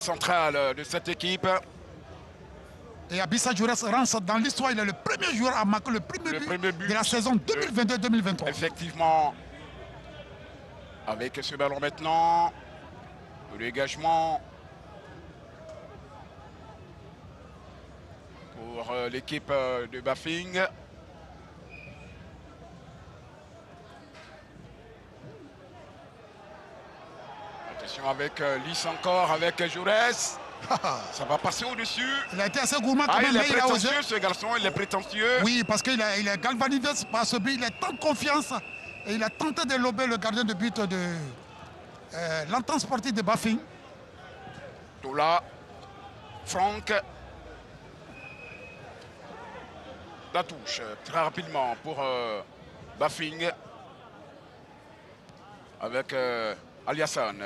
central de cette équipe. Et Abissa Jourès rentre dans l'histoire. Il est le premier joueur à marquer le premier but de la saison 2022-2023. Effectivement. Avec ce ballon maintenant. Le dégagement. Pour l'équipe de Bafing. Attention avec Lys encore, avec Jourès. Ça va passer au-dessus. Il a été assez gourmand quand même, il est mais il a osé. prétentieux ce garçon, il est prétentieux. Oui, parce qu'il est galvanisé par ce but, il est en confiance. Et il a tenté de lober le gardien de but de l'entente sportive de Bafing. Tola, Franck. La touche très rapidement pour Bafing. Avec Aliassane.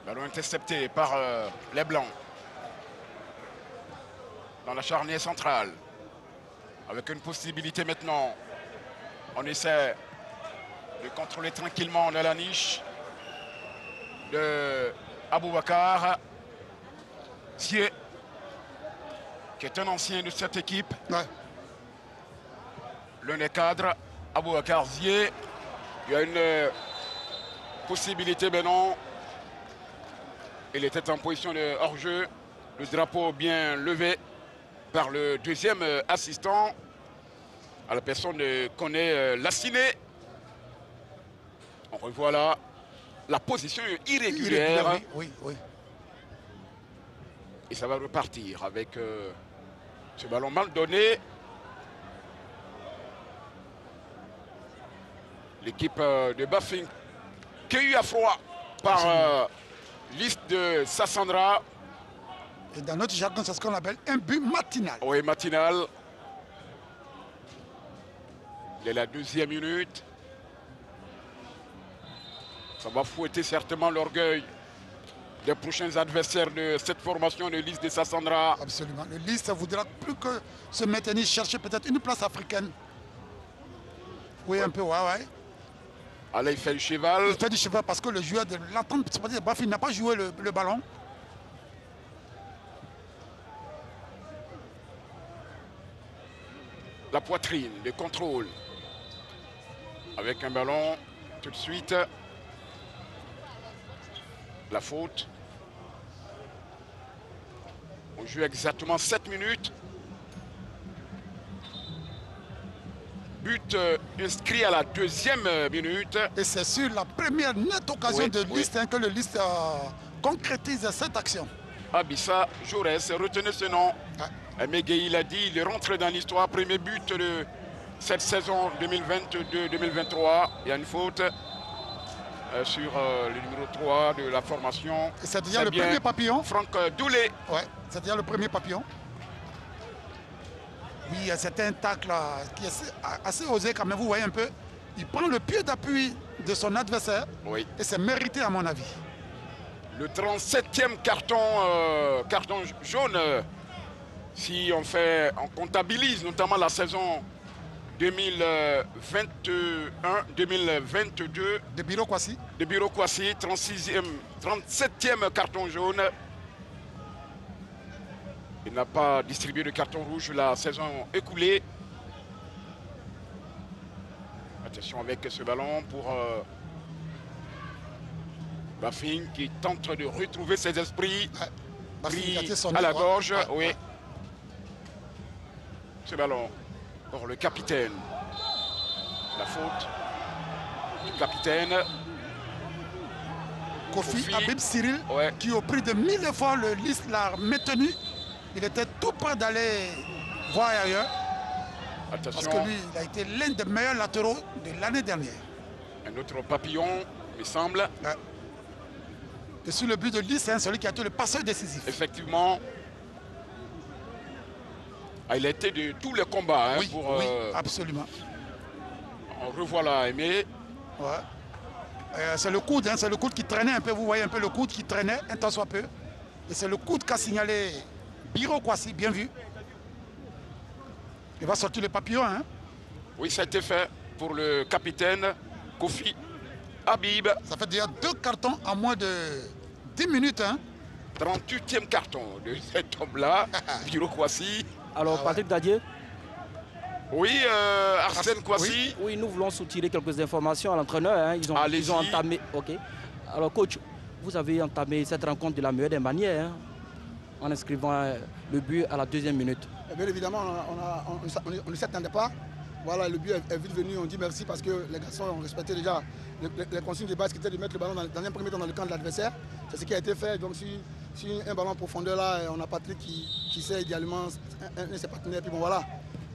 Ballon intercepté par les Blancs. Dans la charnière centrale. Avec une possibilité maintenant. On essaie de contrôler tranquillement dans la niche de Aboubakar. Zier, qui est un ancien de cette équipe. Ouais. L'un des cadres, Aboubakar Zier. Il y a une possibilité, mais non. Il était en position de hors-jeu. Le drapeau bien levé par le deuxième assistant. À la personne de Koné Lassiné. On revoit là la position irrégulière. Oui. Et ça va repartir avec ce ballon mal donné. L'équipe de Bafing cueillie à froid par liste de Sassandra. Et dans notre jargon, c'est ce qu'on appelle un but matinal. Oui, matinal. Il est la 2e minute. Ça va fouetter certainement l'orgueil des prochains adversaires de cette formation de liste de Sassandra. Absolument. Le liste voudra plus que se maintenir, chercher peut-être une place africaine. Oui, un peu, ouais. Ah là, il fait du cheval. Il fait du cheval parce que le joueur de l'entente sportive de Bafing n'a pas joué le ballon. La poitrine, le contrôle. Avec un ballon, tout de suite. La faute. On joue exactement 7 minutes. But inscrit à la 2e minute. Et c'est sur la première nette occasion de liste que le liste concrétise cette action. Abissa Jourès, retenez ce nom. Meguei, il a dit, il rentre dans l'histoire. Premier but de cette saison 2022-2023. Il y a une faute sur le numéro 3 de la formation. C'est-à-dire le premier papillon. Franck Doulé. Ouais, c'est-à-dire le premier papillon. Oui, c'était un tacle qui est assez osé quand même, vous voyez un peu. Il prend le pied d'appui de son adversaire. Oui. Et c'est mérité à mon avis. Le 37e carton jaune. Si on comptabilise notamment la saison 2021-2022 de Biro Kwasi. De Biro Kwasi, 37e carton jaune. Il n'a pas distribué de carton rouge la saison écoulée. Attention avec ce ballon pour Bafing qui tente de retrouver ses esprits. Pris à la gorge, oui. Ce ballon pour le capitaine. La faute du capitaine. Kofi Habib Cyril, qui au prix de 1000 efforts, le liste l'a maintenu. Il était tout près d'aller voir ailleurs. Attention. Parce que lui, il a été l'un des meilleurs latéraux de l'année dernière. Un autre papillon, il semble. Et sur le but de liste, c'est celui qui a été le passeur décisif. Effectivement. Il a été de tous les combats. Oui, pour, oui, absolument. On revoit là, Aimé. Ouais. C'est le coude, c'est le coude qui traînait un peu. Vous voyez un peu le coude qui traînait un tant soit peu. Et c'est le coude qu'a signalé Biro Kwasi, bien vu. Il va sortir le papillon. Oui, ça a été fait pour le capitaine Kofi Habib. Ça fait déjà 2 cartons en moins de 10 minutes. Hein. 38e carton de cet homme-là, Biro Kouassi. Alors, Patrick Dadier. Oui, Arsène Kouassi. Oui, nous voulons soutirer quelques informations à l'entraîneur. Hein. Ils ont entamé. Ok. Alors, coach, vous avez entamé cette rencontre de la meilleure des manières, hein, en inscrivant le but à la 2e minute. Bien évidemment, on ne s'attendait pas. Voilà, le but est vite venu. On dit merci parce que les garçons ont respecté déjà les consignes de base qui étaient de mettre le ballon dans un premier temps dans le camp de l'adversaire. C'est ce qui a été fait. Donc, si un ballon en profondeur là, on a Patrick qui sait idéalement un de ses partenaires. Puis bon, voilà.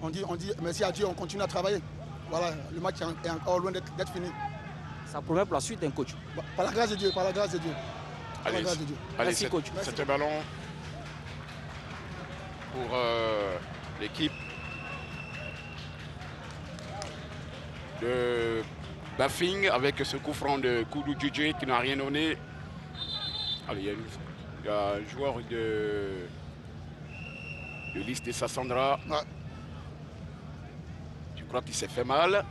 On dit merci à Dieu, on continue à travailler. Voilà, le match est encore loin d'être fini. Ça promet pour la suite, un coach. Par la grâce de Dieu, par la grâce de Dieu. Allez, merci, coach. C'est un ballon pour l'équipe de Bafing avec ce coup franc de Koudou Djidje qui n'a rien donné. Allez, il y a un joueur de liste de Sassandra. Ouais. Je crois qu'il s'est fait mal.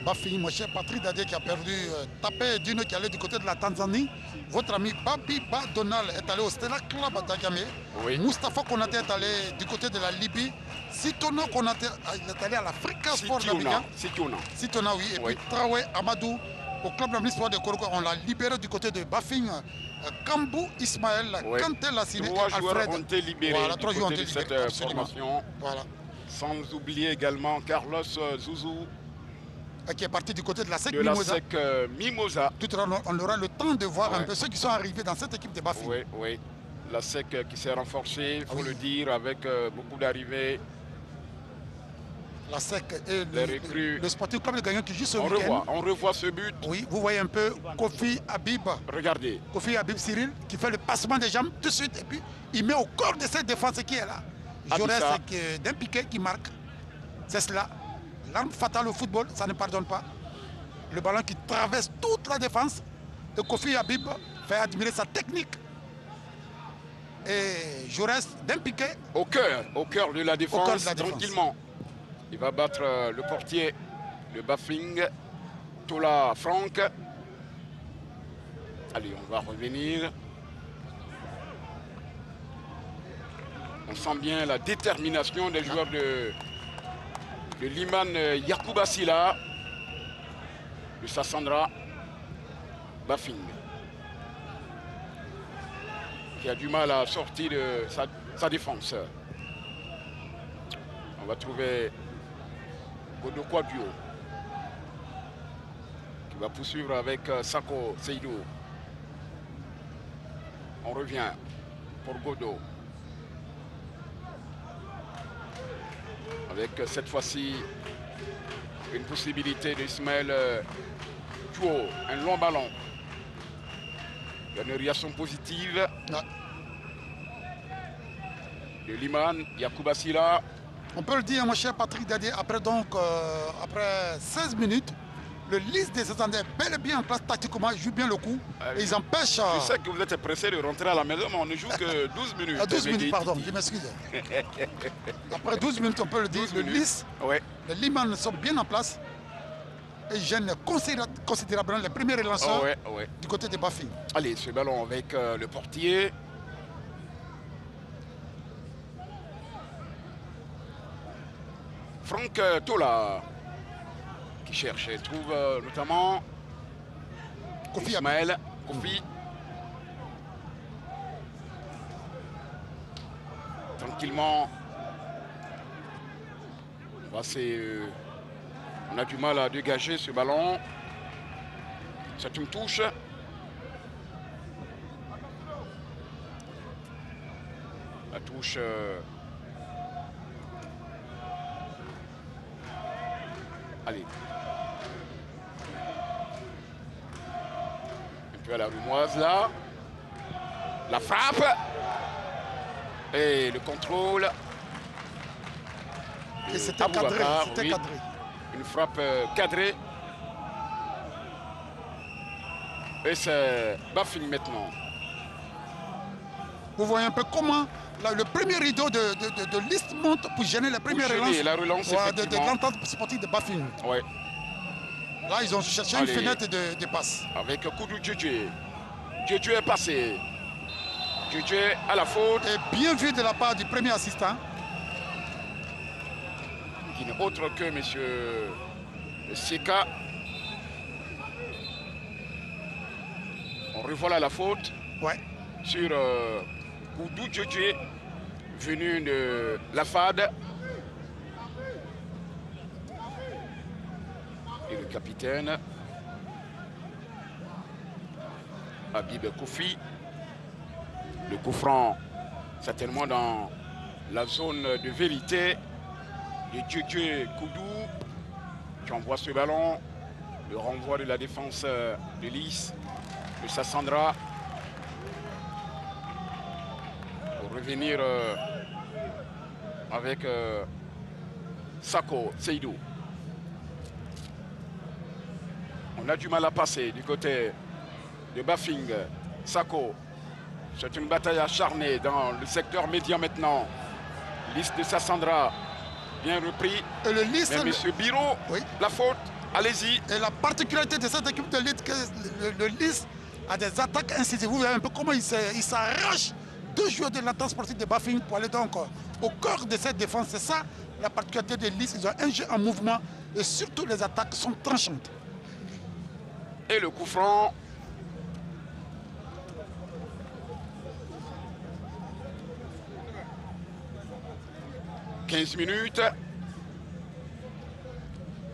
Bafing, mon cher Patrick Dadier qui a perdu, tapé d'une qui allait du côté de la Tanzanie. Votre ami Babiba Donald est allé au Stella Club à Dagame. Oui. Moustapha Konaté est allé du côté de la Libye. Sitono Konaté il est allé à l'Africa Sport d'Abidjan. Sitona, oui. Et puis Traoré Amadou au club de l'histoire de Koroko. On l'a libéré du côté de Bafing. Kambou Ismaël, Kanté Lassine et Alfred. 3 joueurs ont été libérés. Voilà, 3 joueurs ont été libérés libérés. De cette formation. Voilà. Sans oublier également Carlos Zouzou. Qui est parti du côté de la SEC de Mimosa. La SEC Mimosa. Tout à l'heure, on aura le temps de voir un peu ceux qui sont arrivés dans cette équipe de Bafing. Oui, oui. La SEC qui s'est renforcée, il faut le dire, avec beaucoup d'arrivées. La SEC et le Sporting Club de Gagnon qui joue ce week-end. On revoit ce but. Oui, vous voyez un peu Kofi Habib. Regardez. Kofi Habib Cyril qui fait le passement des jambes tout de suite et puis il met au corps de cette défense qui est là. Jaurès d'un piqué qui marque. C'est cela. L'arme fatale au football, ça ne pardonne pas. Le ballon qui traverse toute la défense. Et Kofi Habib fait admirer sa technique. Et Jaurès d'un piqué. Au cœur de la défense, tranquillement. Il va battre le portier de Bafing, Tola Franck. Allez, on va revenir. On sent bien la détermination des joueurs de Liman Yacouba Silla, de Sassandra Bafing, qui a du mal à sortir de sa défense. On va trouver Godokwa Duo, qui va poursuivre avec Sako Seydou. On revient pour Godo. Avec cette fois-ci une possibilité d'Ismaël Duo, un long ballon. Il y a une réaction positive de Liman Yacouba Silla. On peut le dire, mon cher Patrick Dadier, après 16 minutes, le liste des Sassandais est bel et bien en place tactiquement, ils jouent bien le coup. Et ils empêchent... Je sais que vous êtes pressé de rentrer à la maison, mais on ne joue que 12 minutes. 12 minutes, pardon, je m'excuse. Après 12 minutes, on peut le dire, le liste, les Liman sont bien en place. Et ils gênent considérablement les premiers relanceurs du côté des Bafing. Allez, ce ballon avec le portier. Franck Tola qui cherche et trouve notamment Kofi Ismaël Kofi. Tranquillement. On a du mal à dégager ce ballon. C'est une touche. La touche... Allez. Un peu à la rumoise là. La frappe. Et le contrôle. Et c'était cadré, cadré. Une frappe cadrée. Et c'est Bafing maintenant. Vous voyez un peu comment là, le premier rideau de liste monte pour gêner les premières relances. La relance, de l'entente sportive de Bafing. Ouais. Là, ils ont cherché une fenêtre de passe. Avec Koudou Djedje. Djedje est passé. Djedje à la faute. Et bien vu de la part du premier assistant. Qui n'est autre que M. Sika. On revoit la faute. Ouais. Sur Koudou Djedje, venu de la FAD. Et le capitaine Habib Koufi. Le coup franc, certainement dans la zone de vérité de Djedje Koudou qui envoie ce ballon. Le renvoi de la défense de Lys, de Sassandra. Pour revenir avec Sako Seydou. On a du mal à passer du côté de Bafing. Sako, c'est une bataille acharnée dans le secteur médian maintenant. Lys de Sassandra, bien repris. Et le Lys, mais M. Biro, oui. La faute, allez-y. Et la particularité de cette équipe de Lys, que le Lys a des attaques incisives. Vous voyez un peu comment il s'arrache 2 joueurs de l'entente sportive de Bafing pour aller donc au cœur de cette défense. C'est ça la particularité de Lys. Ils ont un jeu en mouvement et surtout les attaques sont tranchantes. Et le coup franc. « 15 minutes.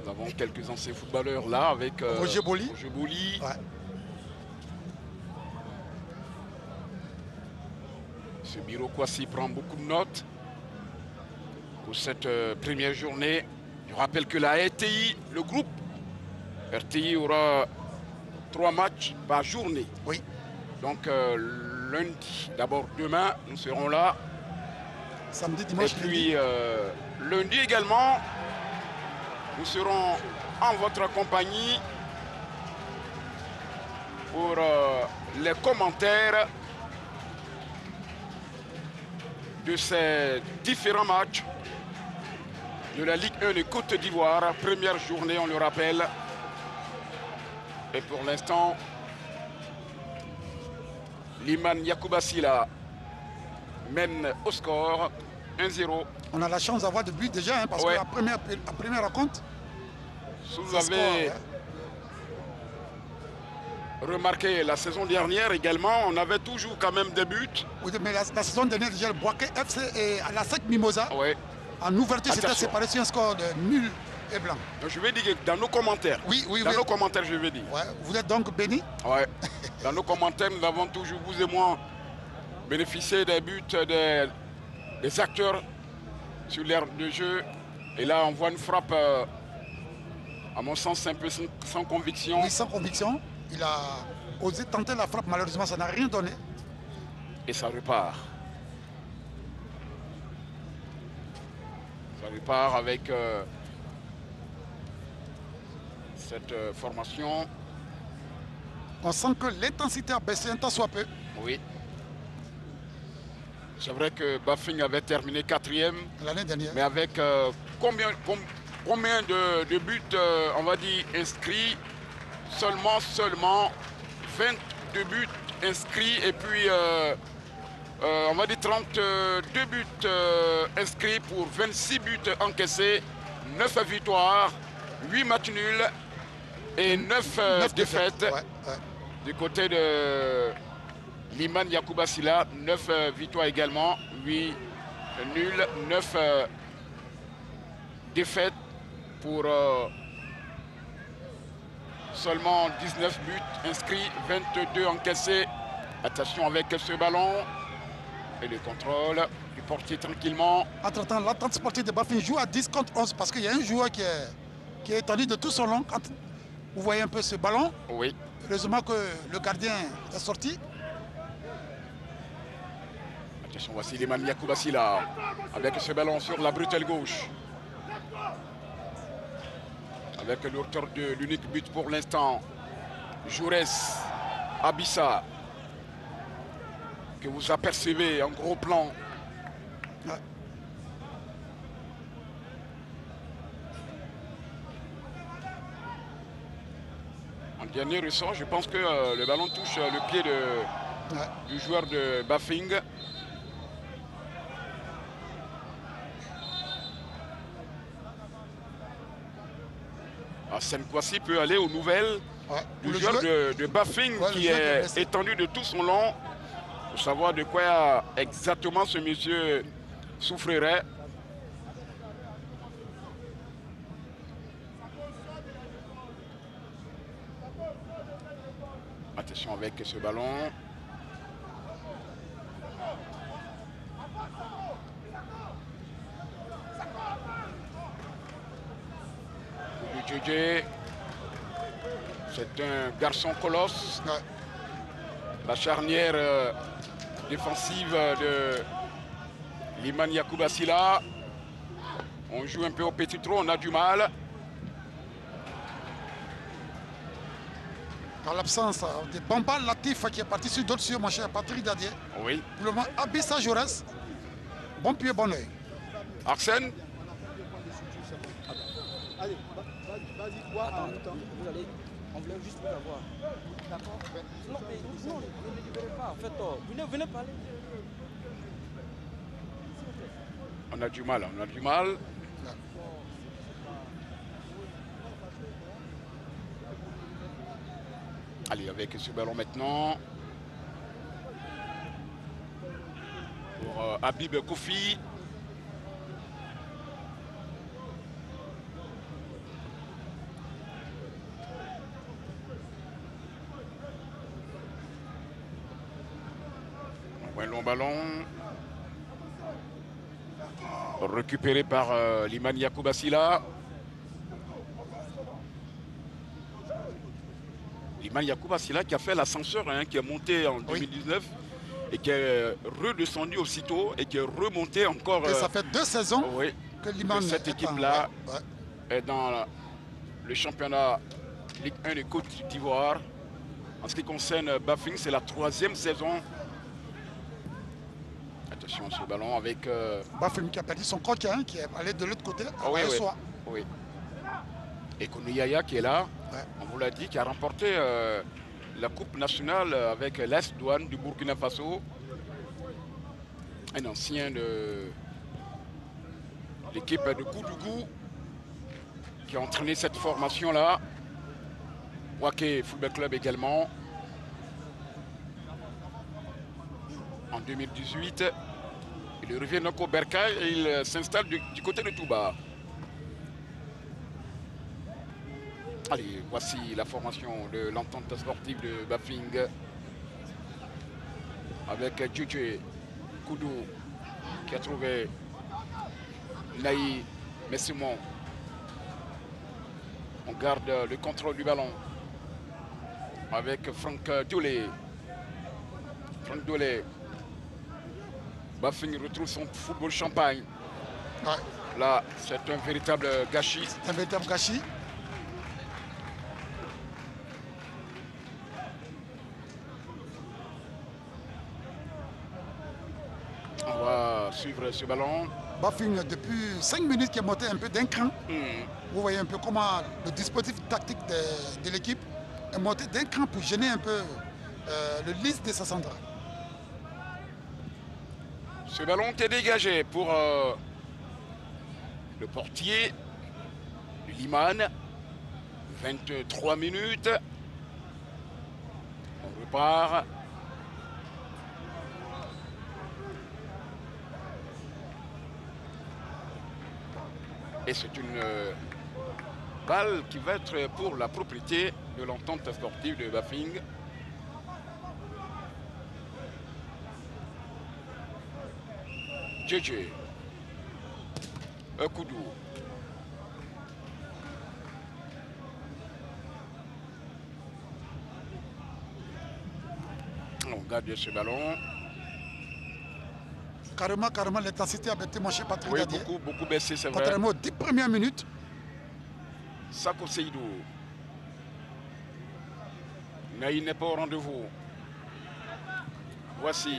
Nous avons quelques anciens footballeurs là avec Roger Boli. Ouais. Ce Biro Kwasi prend beaucoup de notes pour cette première journée. Je rappelle que la RTI, le groupe RTI aura 3 matchs par journée. Oui. Donc lundi, d'abord demain, nous serons là. Samedi, dimanche, et puis lundi également, nous serons en votre compagnie pour les commentaires de ces différents matchs de la Ligue 1 de Côte d'Ivoire. Première journée, on le rappelle. Et pour l'instant, Liman Yacouba Sylla mène au score 1-0. On a la chance d'avoir de but déjà, hein, parce que la première rencontre, vous avez remarqué la saison dernière également, on avait toujours quand même des buts. Oui, mais la saison dernière, déjà, le Boaké FC et à la 5 Mimosa, en ouverture, c'était séparé sur un score de nul et blanc. Donc, je vais dire que dans nos commentaires, nos commentaires, je vais dire. Ouais, vous êtes donc bénis. Ouais. Dans nos commentaires, nous avons toujours, vous et moi, bénéficié des buts des acteurs sur l'aire de jeu. Et là, on voit une frappe, à mon sens, un peu sans conviction. Oui, sans conviction. Il a osé tenter la frappe, malheureusement, ça n'a rien donné. Et ça repart. Ça repart avec cette formation. On sent que l'intensité a baissé un tant soit peu. Oui. C'est vrai que Bafing avait terminé 4e l'année dernière. Mais avec combien de buts, on va dire, inscrits? Seulement 22 buts inscrits et puis on va dire 32 buts inscrits pour 26 buts encaissés, 9 victoires, 8 matchs nuls et 9 défaites. Du côté de Liman Yacouba Sylla, 9 victoires également, 8 nuls, 9 défaites pour seulement 19 buts inscrits, 22 encaissés. Attention avec ce ballon et le contrôle du portier tranquillement. Entre-temps, l'entente sportive de Bafing joue à 10 contre 11 parce qu'il y a un joueur qui est étendu de tout son long. Quand vous voyez un peu ce ballon, oui. Heureusement que le gardien est sorti. Attention, voici Liman Yacouba Sylla avec ce ballon sur la bretelle gauche. Avec l'auteur de l'unique but pour l'instant, Jaurès Abissa, que vous apercevez en gros plan Ouais. En dernier ressort, je pense que le ballon touche le pied du joueur de Bafing. Hassan Kouassi peut aller aux nouvelles du joueur de Bafing qui est étendu de tout son long pour savoir de quoi exactement ce monsieur souffrirait. Attention avec ce ballon. C'est un garçon colosse. Ouais. La charnière défensive de Liman Yacouba Sylla. On joue un peu au petit trou, on a du mal. En l'absence de Bamba Latif qui est parti sur d'autres cieux, mon cher Patrick Dadier. Oui. Pour le moment, Abissa Jaurès. Bon pied, bon oeil. Arsène. Allez, vas-y, vois. Attends, vous allez. On voulait juste vous avoir. D'accord. Non, mais non, ne me libérez pas. En fait, venez parler. On a du mal, on a du mal. Allez, avec ce ballon maintenant. Pour Habib Koufi. Un long ballon. Récupéré par Liman Yacouba Sylla. Liman Yacouba Sylla qui a fait l'ascenseur, hein, qui est monté en 2019 et qui est redescendu aussitôt et qui est remonté encore. Et ça fait 2 saisons que Liman cette équipe-là est dans le championnat Ligue 1 de Côte d'Ivoire. En ce qui concerne Bafing, c'est la 3e saison. Attention à ce ballon avec... Bafing qui a perdu son coquin, qui est allé de l'autre côté. Oui. Et Kouniyaya qui est là, on vous l'a dit, qui a remporté la Coupe nationale avec l'Est Douane du Burkina Faso. Un ancien de l'équipe de Koudougou qui a entraîné cette formation-là. Waké Football Club également. En 2018, il revient donc au Bercail et il s'installe du côté de Touba. Allez, voici la formation de l'entente sportive de Bafing. Avec Djudje Koudou qui a trouvé Naï Messimon. On garde le contrôle du ballon avec Franck Doulé. Franck Doulé. Bafing retrouve son football champagne. Là, c'est un véritable gâchis. C'est un véritable gâchis. On va suivre ce ballon. Bafing, depuis 5 minutes, qui est monté un peu d'un cran. Vous voyez un peu comment le dispositif tactique de l'équipe est monté d'un cran pour gêner un peu le liste de sa centrale. Ce ballon est dégagé pour le portier du Liman. 23 minutes. On repart. Et c'est une balle qui va être pour la propriété de l'entente sportive de Bafing. Djudje. Koudou. On garde ce ballon. Carrément, l'intensité a été manchée Patrick Dadier. Beaucoup baissé, c'est vrai. Contrairement aux 10 premières minutes. Sako Seydou. Naï n'est pas au rendez-vous. Voici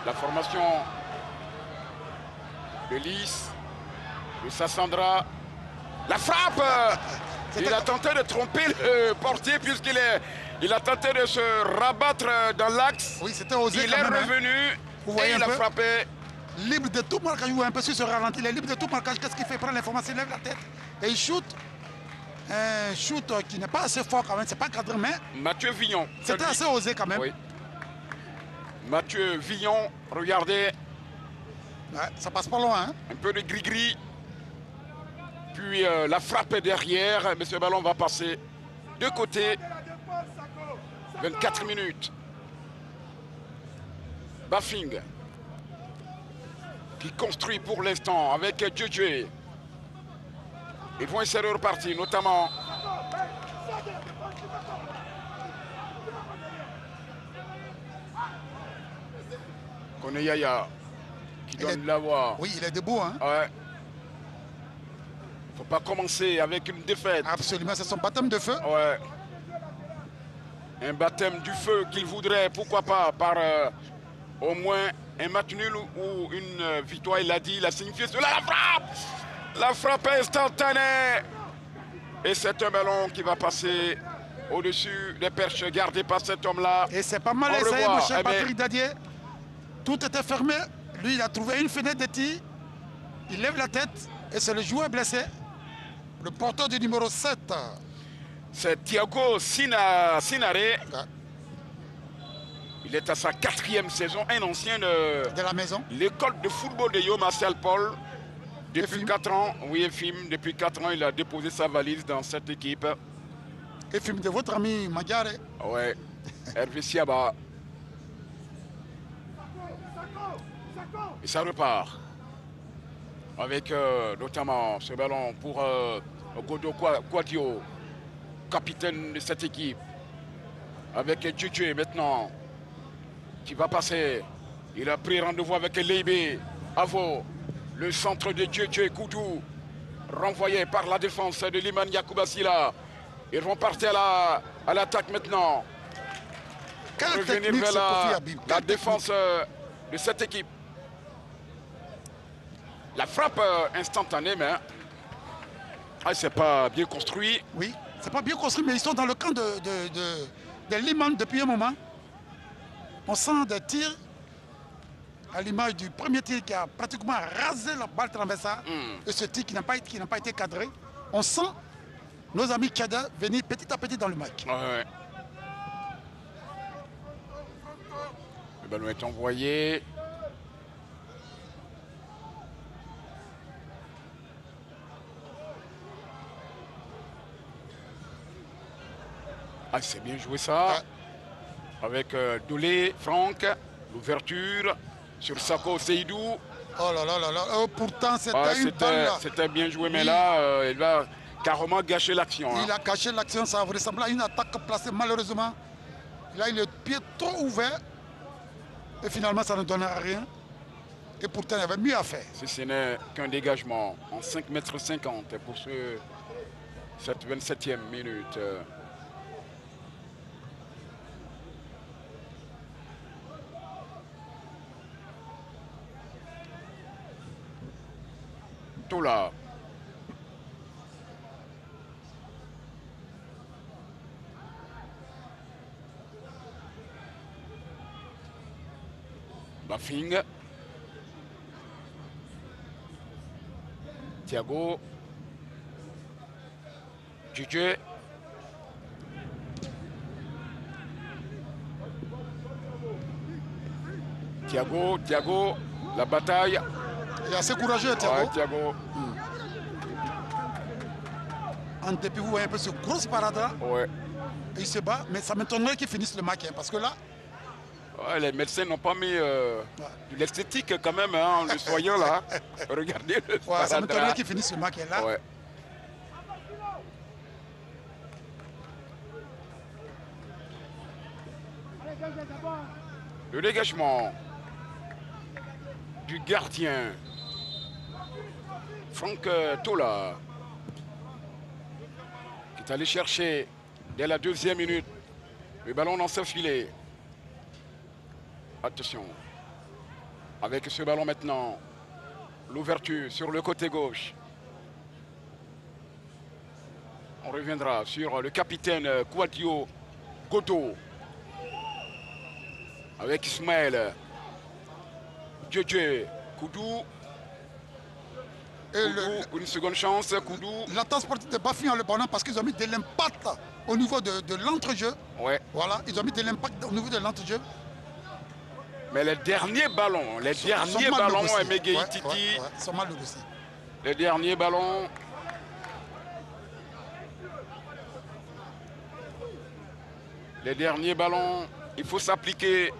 La formation de Lys, de Sassandra. La frappe. Il a tenté de tromper le portier puisqu'il a tenté de se rabattre dans l'axe. Oui, c'était osé. Il est revenu et il a frappé. Libre de tout marquage, un peu sur ce ralenti. Il est libre de tout marquage. Qu'est-ce qu'il fait? Il prend l'information, il lève la tête et il shoot. Un shoot qui n'est pas assez fort quand même, c'est pas cadré, mais Mathieu Villon. C'était assez osé quand même. Oui. Mathieu Villon, regardez. Ouais, ça passe pas loin. Hein? Un peu de gris-gris. Puis la frappe est derrière, mais ce ballon va passer de côté. 24 minutes. Bafing qui construit pour l'instant avec Djedje. Ils vont essayer de repartir, notamment Koneyaya qui donne la voix. Oui, il est debout. Hein? Ouais. Faut pas commencer avec une défaite. Absolument, c'est son baptême de feu. Ouais. Un baptême du feu qu'il voudrait, pourquoi pas, par au moins un match nul ou une victoire. Il a dit, il a signifié cela. La frappe! La frappe instantanée. Et c'est un ballon qui va passer au-dessus des perches gardées par cet homme-là. Et c'est pas mal essayé, mon cher Patrick Dadier. Tout était fermé. Lui, il a trouvé une fenêtre de tir. Il lève la tête et c'est le joueur blessé. Le porteur du numéro 7. C'est Thiago Sinare. Ouais. Il est à sa 4e saison, un ancien de la maison. L'école de football de Yo Martial Paul. Depuis 4 ans, oui, Efim, depuis 4 ans, il a déposé sa valise dans cette équipe. Efim de votre ami Magyare. Ouais, Hervé Siaba. Et ça repart. Avec notamment ce ballon pour Godo Kouadio, capitaine de cette équipe. Avec Djedje maintenant, qui va passer. Il a pris rendez-vous avec Leibé. Avo, le centre de Djedje Koudou, renvoyé par la défense de Liman Yakoubasila. Ils vont partir à l'attaque maintenant. Quelle revenir vers la défense de cette équipe. La frappe instantanée, mais c'est pas bien construit. Oui, c'est pas bien construit, mais ils sont dans le camp de Liman depuis un moment. On sent des tirs à l'image du premier tir qui a pratiquement rasé la balle transversale. Et ce tir qui n'a pas été cadré. On sent nos amis Tchadiens venir petit à petit dans le match. Ouais. Le ballon est envoyé. Ah, c'est bien joué ça. Ouais. Avec Doulé, Franck, l'ouverture sur Sako Seydou. Oh là là là là. Oh, pourtant, c'était une balle. C'était bien joué, mais là, il va carrément gâcher l'action. Il a gâché l'action, ça ressemble à une attaque placée malheureusement. Là, il a le pied trop ouvert. Et finalement, ça ne donne rien. Et pourtant, il y avait mieux à faire. Si ce n'est qu'un dégagement en 5,50 m pour cette 27e minute. Tola. Bafing. Thiago. Djedje. Thiago, la bataille. Il est assez courageux, Thiago. Ouais, Thiago. En dépit, vous voyez un peu ce grosse parade-là. Ouais. Il se bat, mais ça m'étonnerait qu'il finisse le match, hein, parce que là... Ouais, les médecins n'ont pas mis de l'esthétique quand même, hein, en le soignant là. Regardez le ça m'étonnerait qu'il finisse le match là. Ouais. Le dégagement du gardien Franck Tola qui est allé chercher dès la 2e minute le ballon dans ce filet. Attention. Avec ce ballon maintenant, l'ouverture sur le côté gauche. On reviendra sur le capitaine Kouadio Goto. Avec Ismaël. Djedje Koudou. Une seconde chance, Koudou. L'attente sportive de Bafing en le ballon parce qu'ils ont mis de l'impact au niveau de l'entrejeu. Ouais. Voilà, ils ont mis de l'impact au niveau de l'entrejeu. Mais les derniers ballons, Meguei Titi. Sont mal négociés. Les derniers ballons. Les derniers ballons, il faut s'appliquer.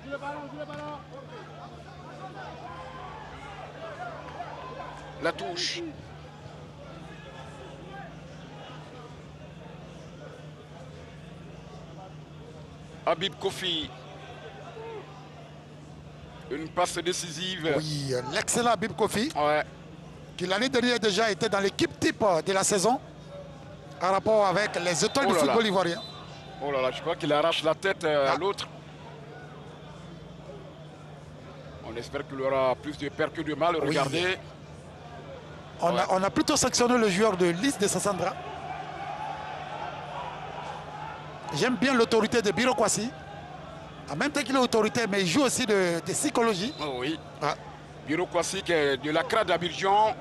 La touche. Habib Kofi. Une passe décisive. Oui, l'excellent Habib Kofi. Ouais. Qui l'année dernière déjà était dans l'équipe type de la saison. En rapport avec les étoiles du football ivoirien. Oh là là, je crois qu'il arrache la tête à l'autre. On espère qu'il aura plus de peur que de mal. Regardez. Oui. On a plutôt sanctionné le joueur de Lys de Sassandra. J'aime bien l'autorité de Biro Kwasi. En même temps qu'il est autorité, mais il joue aussi de psychologie. Oh oui. Ah. Biro Kwasi qui est de la CRA d'Abidjan,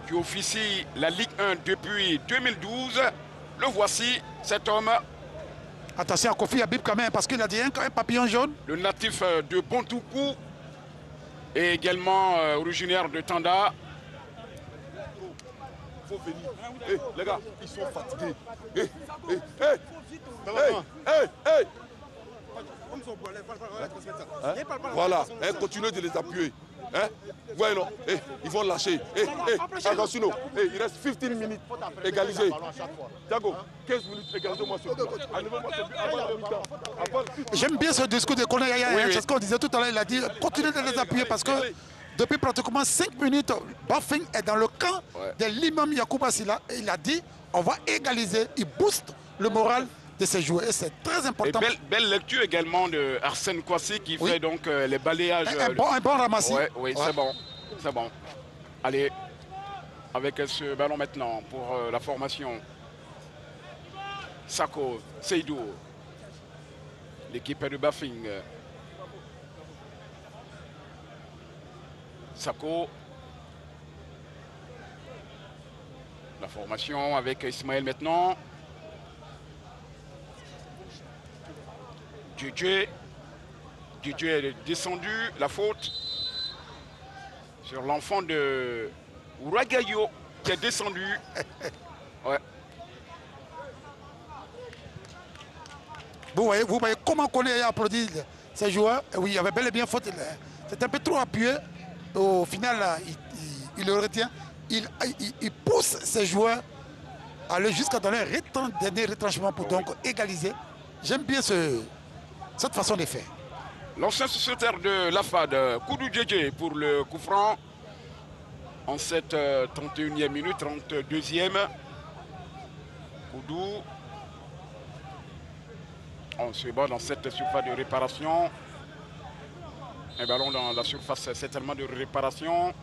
qui officie la Ligue 1 depuis 2012. Le voici, cet homme. Attention à Kofi Habib quand même, parce qu'il a dit un papillon jaune. Le natif de Bontoukou et également originaire de Tanda. Faut venir. Hey, les gars, ils sont fatigués. Voilà, continuez de les appuyer. Ouais, non, ils vont lâcher. Attention, il reste 15 minutes égalisé. Thiago, 15 minutes égalisé, moi c'est J'aime bien ce discours de Kone Yaya. Oui, c'est ce qu'on disait tout à l'heure. Il a dit continuez de les appuyer parce que depuis pratiquement 5 minutes, Bafing est dans le camp de l'imam Yacouba Silla. Et il a dit on va égaliser. Il booste le moral de ses joueurs. Et c'est très important. Et belle lecture également de Arsène Kwasi qui fait donc les balayages. Un bon ramassis. Oui, c'est bon. C'est bon. Allez, avec ce ballon maintenant pour la formation. Sako, Seydou. L'équipe de Bafing. Sako. La formation avec Ismaël maintenant. Djedje est descendu. La faute sur l'enfant de Ouragayo qui est descendu. Ouais. Vous voyez comment Kone a applaudi ces joueurs. Oui, il y avait bel et bien faute. C'est un peu trop appuyé. Au final, il le retient. Il pousse ses joueurs à aller jusqu'à donner un dernier retranchement pour donc égaliser. J'aime bien cette façon de faire. L'ancien sociétaire de l'AFAD, Koudou Djedje pour le coup franc. En cette 31e minute, 32e. Koudou. On se bat dans cette surface de réparation. Un ballon dans la surface certainement de réparation.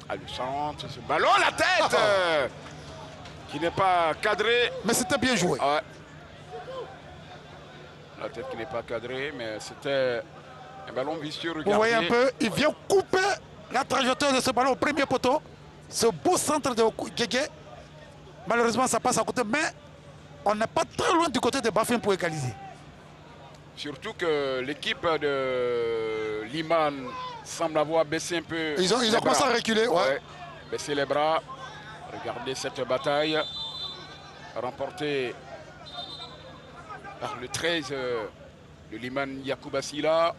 À le centre, ce ballon à la tête qui n'est pas cadré. Mais c'était bien joué. Ouais. La tête qui n'est pas cadrée, mais c'était un ballon vicieux. Regardez. Vous voyez un peu, il vient couper la trajectoire de ce ballon au premier poteau. Ce beau centre de Djedje. Malheureusement, ça passe à côté, mais on n'est pas très loin du côté de Bafing pour égaliser. Surtout que l'équipe de Liman semble avoir baissé un peu. Ils ont commencé à reculer. Ouais. Baisser les bras. Regardez cette bataille remportée par le 13 de Liman Yacouba Silla.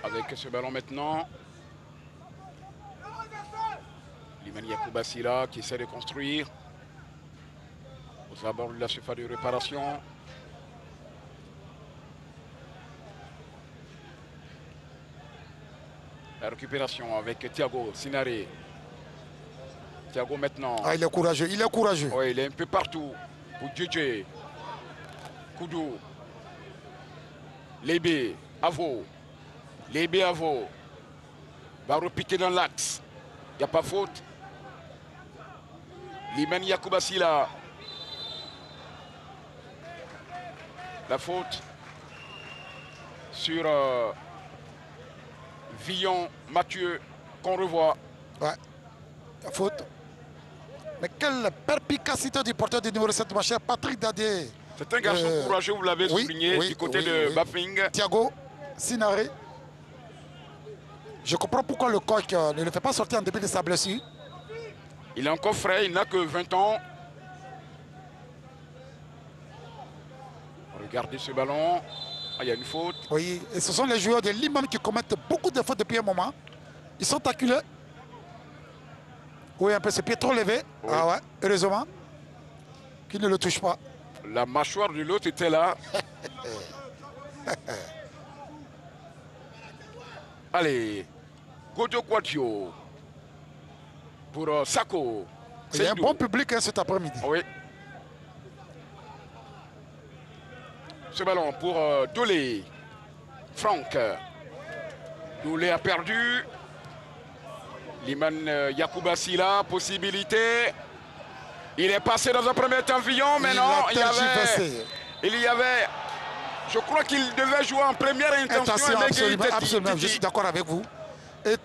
Avec ce ballon maintenant. Liman Yacouba Silla qui essaie de construire. Aux abords de la surface de réparation. récupération avec Thiago Sinaré. Thiago maintenant. Ah, il est courageux, il est courageux. Oui, il est un peu partout pour JJ. Koudou. Lébé, Avo. Lébé, Avo. Va repiquer dans l'axe. Il n'y a pas faute. Limen Yakoubasila. La faute sur Villon Mathieu qu'on revoit. Ouais, la faute. Mais quelle perspicacité du porteur du numéro 7, ma chère Patrick Dadé. C'est un garçon courageux, vous l'avez souligné, du côté de Bafing. Thiago Sinaré. Je comprends pourquoi le coach ne le fait pas sortir en début de sa blessure. Il est encore frais, il n'a que 20 ans. Regardez ce ballon. Ah, il y a une faute. Oui, et ce sont les joueurs de Liman qui commettent beaucoup de fautes depuis un moment. Ils sont acculés. Oui, un peu, c'est pied trop levé. Oui. Ah ouais, heureusement qu'il ne le touche pas. La mâchoire de l'autre était là. Allez, Gojo Quadio pour Sako. Il y a un bon public hein, cet après-midi. Oui. Ce ballon pour Dolé. Franck. Dolé a perdu. Liman Yakoubasila, possibilité. Il est passé dans un premier temps Villon, mais non, il y avait, je crois qu'il devait jouer en première intention. Attention, absolument, je suis d'accord avec vous. Et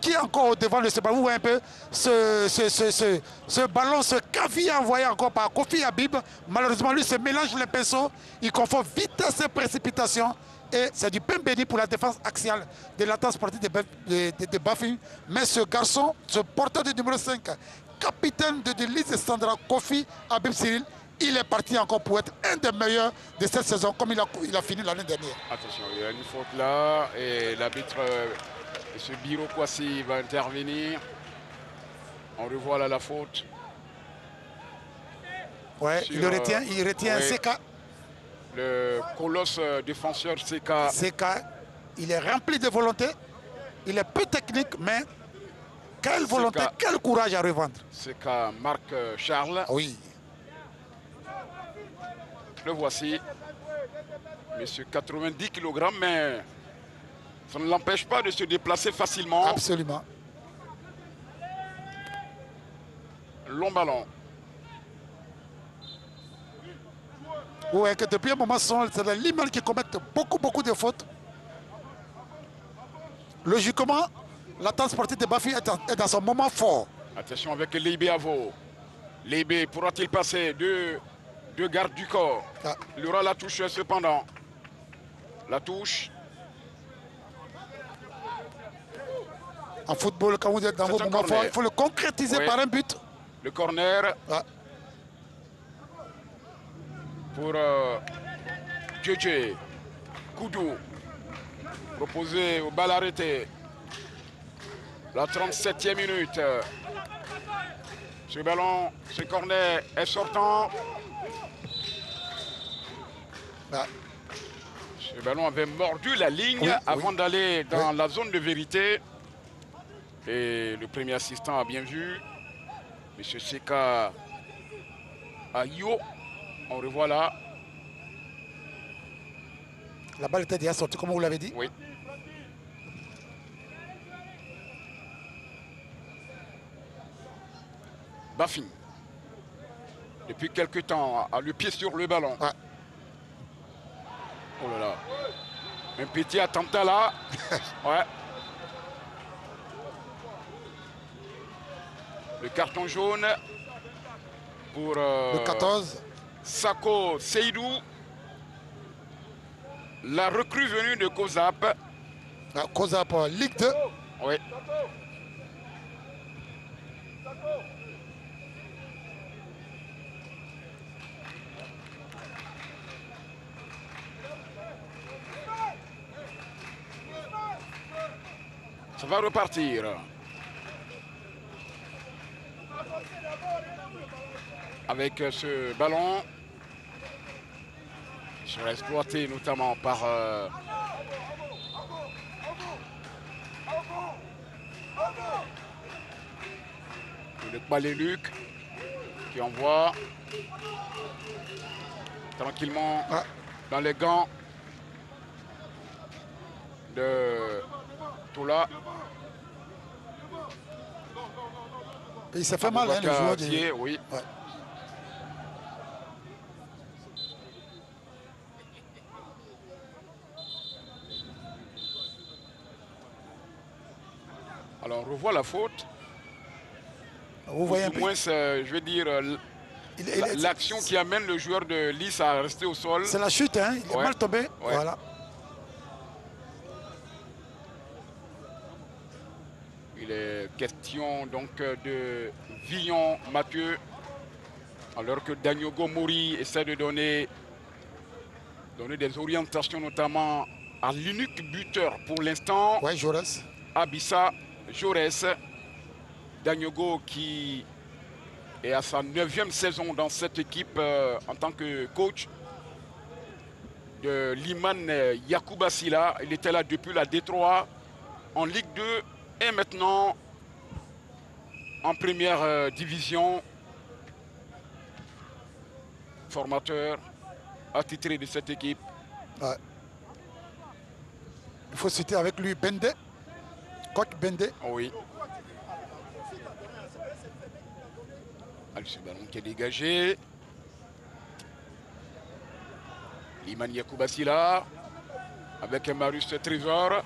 qui est encore devant de ce ballon? Vous voyez un peu ce ballon, ce caville envoyé encore par Kofi Habib. Malheureusement, lui se mélange les pinceaux. Il confond vitesse et précipitation. Et c'est du pain béni pour la défense axiale de l'attaque sportive de Bafing. Mais ce garçon, ce porteur du numéro 5, capitaine de l'Élise Sandra Kofi Habib Cyril, il est parti encore pour être un des meilleurs de cette saison, comme il a fini l'année dernière. Attention, il y a une faute là, et l'arbitre, M. Biro Kwasi, va intervenir. On revoit là la faute. Ouais, il retient ouais, CK. Le colosse défenseur CK. CK, il est rempli de volonté. Il est peu technique, mais quelle volonté, quel courage à revendre. CK Marc Charles. Oui. Le voici. Monsieur 90 kg, mais ça ne l'empêche pas de se déplacer facilement. Absolument. Long ballon. Oui, que depuis un moment, c'est les Liman qui commettent beaucoup de fautes. Logiquement, l'attaque sportive de Bafi est dans son moment fort. Attention avec Lébé Avo. Lébé pourra-t-il passer deux gardes du corps? Il y aura la touche cependant. La touche. En football, quand vous êtes dans vos moments forts, il faut le concrétiser par un but. Le corner. Pour JJ. Koudou. Proposé au bal arrêté. La 37e minute. Ce ballon, ce corner est sortant. Ce ballon avait mordu la ligne avant d'aller dans la zone de vérité. Et le premier assistant a bien vu. Monsieur Seka Ayo. On revoit là. La balle était déjà sortie, comme vous l'avez dit. Oui. Bafing. Depuis quelques temps, a le pied sur le ballon. Ouais. Oh là là. Un petit attentat là. Ouais. Le carton jaune pour le 14. Sako Seydou. La recrue venue de Kozap. Kozap, Ligue 2. Oui. Ça va repartir. Avec ce ballon. Qui sera exploité notamment par Le Baléluc qui envoie tranquillement dans les gants de Toula. Il s'est fait mal, hein, le joueur de... Oui. Ouais. Alors on revoit la faute. Vous voyez au moins, je vais dire, l'action qui amène le joueur de Lys à rester au sol. C'est la chute, hein? Il est mal tombé. Ouais. Voilà. Il est question donc de Villon Mathieu, alors que Daniogo Mori essaie de donner des orientations, notamment à l'unique buteur pour l'instant. Oui, Jaurès. Abissa Jaurès. Daniogo qui est à sa 9e saison dans cette équipe en tant que coach de Liman Yacouba Silla. Il était là depuis la D3 en Ligue 2 et maintenant en première division. Formateur attitré de cette équipe. Ouais. Il faut citer avec lui Bende, coach Bende. Oui. Allez, ce ballon qui est dégagé. Liman Yacouba Silla avec Marius Trésor.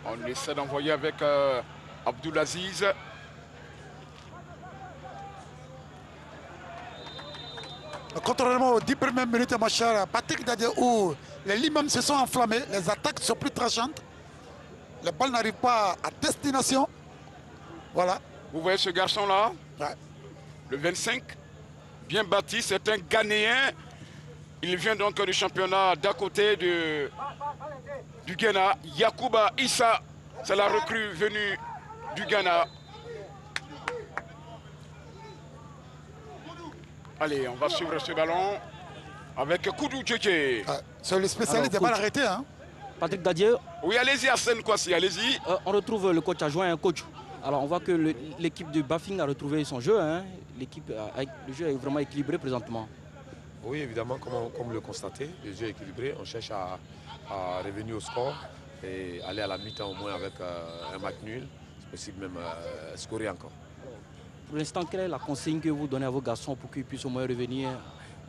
On essaie d'envoyer avec Abdoulaziz. Contrairement aux 10 premières minutes, ma chère Patrick Dadje, où les Limams se sont enflammés, les attaques sont plus tranchantes, les balles n'arrivent pas à destination. Voilà. Vous voyez ce garçon-là, ouais. Le 25, bien bâti, c'est un Ghanéen. Il vient donc du championnat d'à côté du Ghana. Yacouba Issa, c'est la recrue venue du Ghana. Allez, on va suivre ce ballon avec Koudou Djeke. C'est le spécialiste des balles arrêtées. Hein. Patrick Dadje. Oui, allez-y Arsène Kouassi, allez-y. On retrouve le coach adjoint, un coach. Alors on voit que l'équipe de Bafing a retrouvé son jeu. Hein. Le jeu est vraiment équilibré présentement. Oui, évidemment, comme le constatez, le jeu est équilibré. On cherche à revenir au score et aller à la mi-temps au moins avec un match nul. C'est possible même scorer encore. Pour l'instant, quelle est la consigne que vous donnez à vos garçons pour qu'ils puissent au moins revenir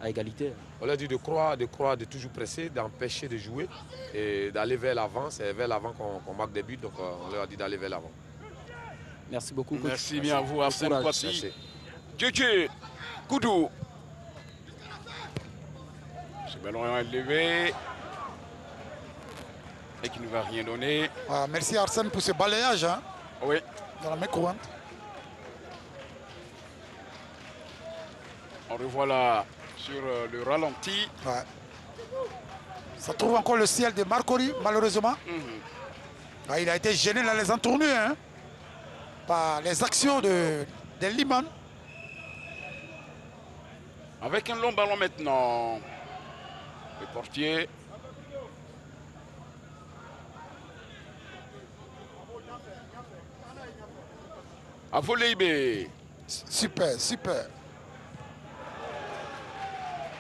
à égalité? On leur dit de croire, de toujours presser, d'empêcher de jouer et d'aller vers l'avant. C'est vers l'avant qu'on marque des buts, donc on leur a dit d'aller vers l'avant. Merci beaucoup, coach. Merci bien à vous, Arsène Kouassi. Djeke, Koudou. Ce ballon est levé et qui ne va rien donner. Merci Arsène pour ce balayage. Hein, oui. Dans la main courante. On revoit là sur le ralenti. Ouais. Ça trouve encore le ciel de Marcory, malheureusement. Il a été gêné dans les entournures hein, par les actions des Liman. Avec un long ballon maintenant. Le portier. À voler. Super, super.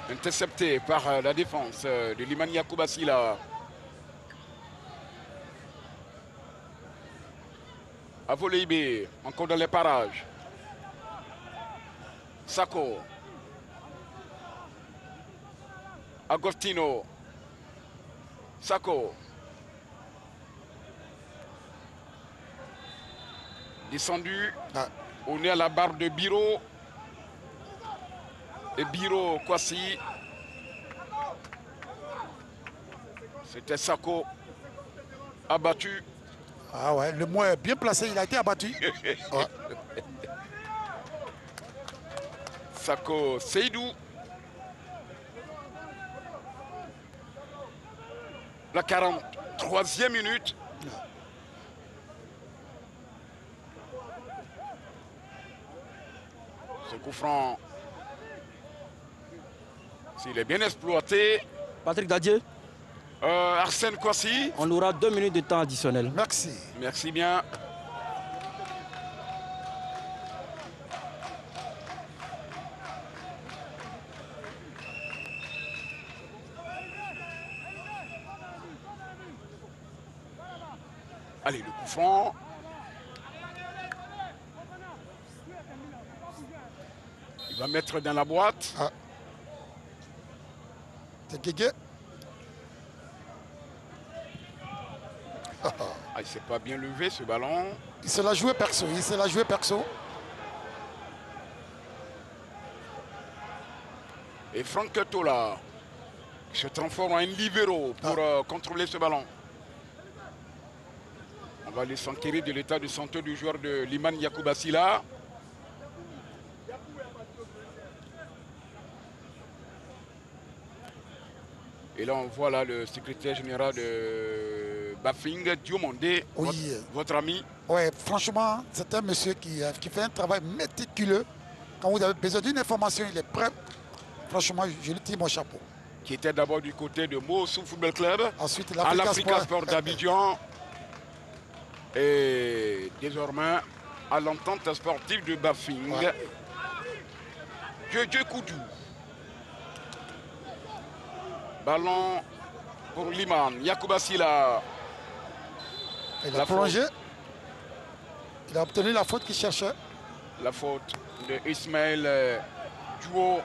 Intercepté par la défense de Liman Yacouba Silla. À voler, encore dans les parages. Sako. Agostino. Sako. Descendu. On est à la barre de Biro. Et Biro Kouassi. C'était Sako. Abattu. Ah ouais, le moins bien placé, il a été abattu. Ouais. Sako Seydou. La 43e minute. Ce coup franc, s'il est bien exploité. Patrick Dadje. Arsène Kouassi. On aura 2 minutes de temps additionnel. Merci. Merci bien. Allez, le coup franc. Il va mettre dans la boîte. Ah. C'est Guégué. Ah, il ne s'est pas bien levé ce ballon. Il se l'a joué perso. Il se l'a joué perso. Et Franck Tola qui se transforme en un libéro pour contrôler ce ballon. On va aller s'enquérir de l'état de santé du joueur de Liman Yacouba Sylla. Et là, on voit là le secrétaire général de Bafing, Diomondé, Oui. votre ami. Oui, franchement, c'est un monsieur qui fait un travail méticuleux. Quand vous avez besoin d'une information, il est prêt. Franchement, je lui tire mon chapeau. Qui était d'abord du côté de Mossou Football Club. Ensuite, à l'Africa Sport d'Abidjan. Et désormais, à l'entente sportive de Bafing. Ouais. Dieu Koudou. Ballon pour Liman. Yacouba Sylla. Il a plongé. Il a obtenu la faute qu'il cherchait. La faute de Ismaël Djouo.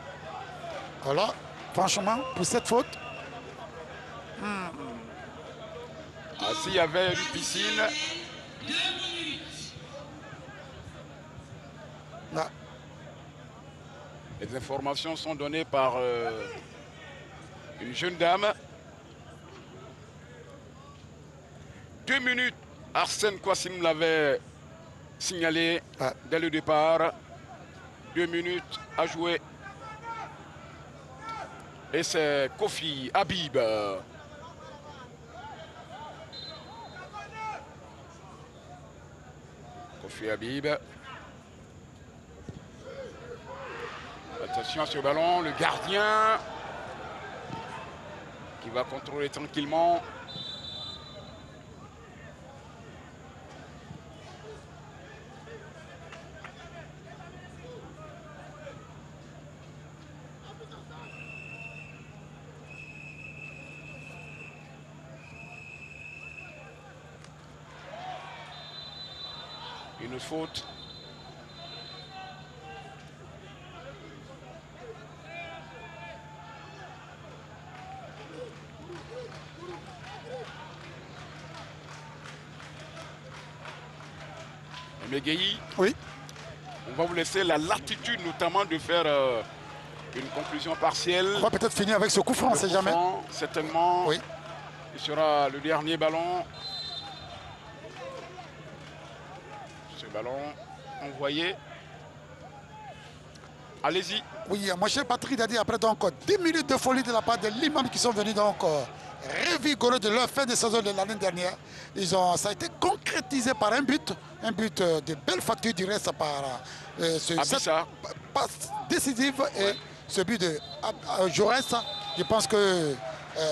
Voilà. Franchement, pour cette faute. S'il y avait une piscine. Là. Les informations sont données par une jeune dame. 2 minutes, Arsène Kouassi l'avait signalé dès le départ. 2 minutes à jouer. Et c'est Kofi Habib. Kofi Habib. Attention à ce ballon, le gardien qui va contrôler tranquillement. Une faute. Megueyi, oui. On va vous laisser la latitude notamment de faire une conclusion partielle. On va peut-être finir avec ce coup franc, on ne sait jamais. Certainement. Oui. Il sera le dernier ballon. Ce ballon envoyé. Allez-y. Oui, mon cher Patrick a dit après donc 10 minutes de folie de la part de l'imam qui sont venus donc revigoreux de leur fin de saison de l'année dernière. Ça a été concrétisé par un but de belle facture du reste par cette passe décisive et ce but de Jaurès. Je pense que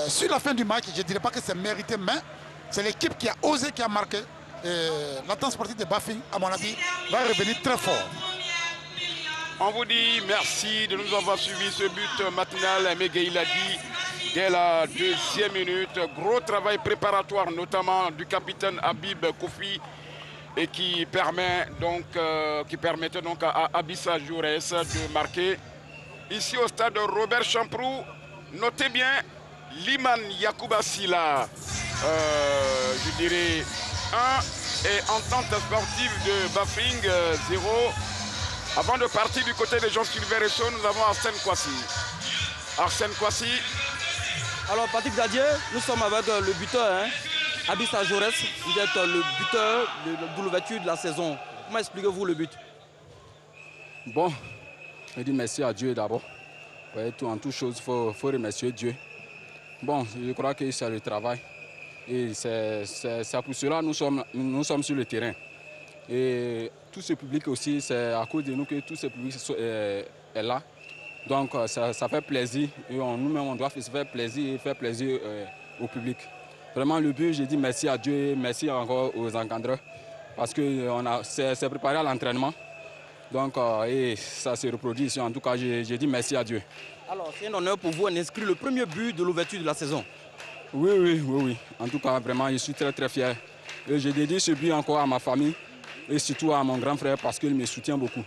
sur la fin du match, je ne dirais pas que c'est mérité, mais c'est l'équipe qui a osé, qui a marqué. L'entente sportive de Bafing, à mon avis, va revenir très fort. On vous dit merci de nous avoir suivi ce but matinal. Megueyi l'a dit dès la 2e minute. Gros travail préparatoire, notamment du capitaine Habib Kofi, et qui permettait donc à Abissa Jaurès de marquer. Ici au stade Robert Champrou, notez bien Liman Yacouba Sylla, je dirais 1 et entente sportive de Bafing 0. Avant de partir du côté de Jean-Sylvain Resso, nous avons Arsène Kouassi. Arsène Kouassi. Alors Patrick Dadier, nous sommes avec le buteur, Abissa Jaurès. Vous êtes le buteur de l'ouverture de la saison. Comment expliquez-vous le but? Bon, je dis merci à Dieu d'abord. Ouais, en toute chose, il faut remercier Dieu. Bon, je crois que c'est le travail. Et c'est pour cela que nous sommes sur le terrain. Et tout ce public aussi, c'est à cause de nous que tout ce public est là. Donc ça fait plaisir. Et nous-mêmes, on doit se faire plaisir et faire plaisir au public. Vraiment, le but, j'ai dit merci à Dieu et merci encore aux encadreurs parce que c'est préparé à l'entraînement. Donc, et ça se reproduit ici. En tout cas, j'ai dit merci à Dieu. Alors, c'est un honneur pour vous d'inscrire le premier but de l'ouverture de la saison. Oui. En tout cas, vraiment, je suis très fier. Et je dédie ce but encore à ma famille et surtout à mon grand frère parce qu'il me soutient beaucoup.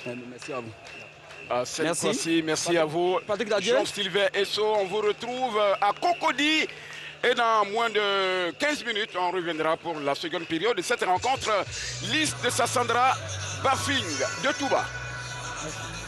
Merci à vous. Merci à vous. Jean-Sylvain Esso, on vous retrouve à Cocody. Et dans moins de 15 minutes, on reviendra pour la seconde période de cette rencontre. Liste de Sassandra Bafing de Touba. Merci.